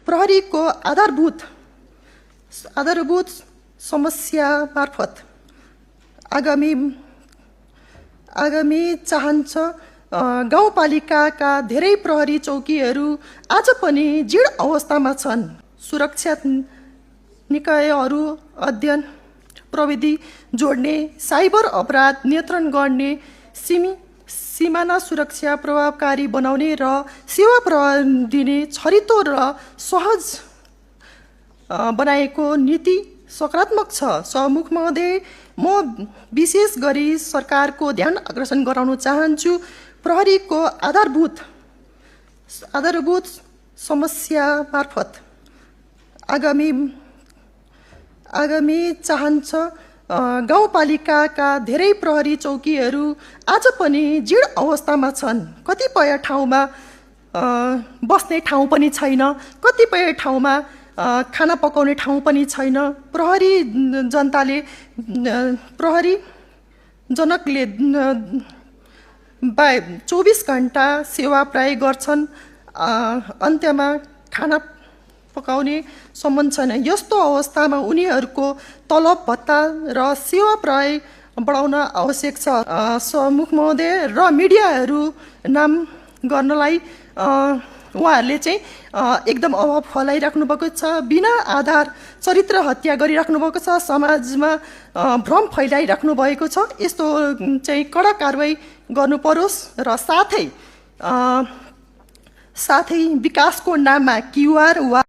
प्रहरीको आधारभूत समस्या मार्फत आगामी चाहन्छ। गाउँपालिकाका धेरै प्रहरी चौकीहरू आज पनि जीर्ण अवस्थामा छन्। सुरक्षा निकायहरू अध्ययन प्रविधि जोड्ने, साइबर अपराध नियन्त्रण गर्ने, सीमाना सुरक्षा प्रभावकारी बनाउने र सेवा प्रवाह दिने छरितो र सहज बनाएको नीति सकारात्मक छ। सभामुख महोदय, म विशेष गरी सरकारको ध्यान आकर्षण गराउन चाहन्छु। प्रहरीको आधारभूत समस्या मार्फत आगामी चाहन्छ। गाउँपालिकाका धेरै प्रहरी चौकीहरू आज पनि जीर्ण अवस्थामा छन्। कतिपय ठाउँमा बस्ने ठाउँ पनि छैन, कतिपय ठाउँमा खाना पकाउने ठाउँ पनि छैन। प्रहरी जनकले 24 घण्टा सेवा प्रयोग गर्छन्। अन्त्यमा खाना पकाउने सम्बन्ध छैन। यस्तो अवस्थामा उनीहरूको तलब भत्ता र सेवा प्रयोग बढाउन आवश्यक छ। सभामुख महोदय र मिडियाहरू नाम गर्नलाई उहाँहरूले चाहिँ एकदम अभाव फैलाइराख्नु भएको छ। बिना आधार चरित्र हत्या गरिराख्नु भएको छ। समाजमा भ्रम फैलाइराख्नु भएको छ। यस्तो चाहिँ कडा कारबाही गर्नु परोस् र साथै विकासको नाममा QR वा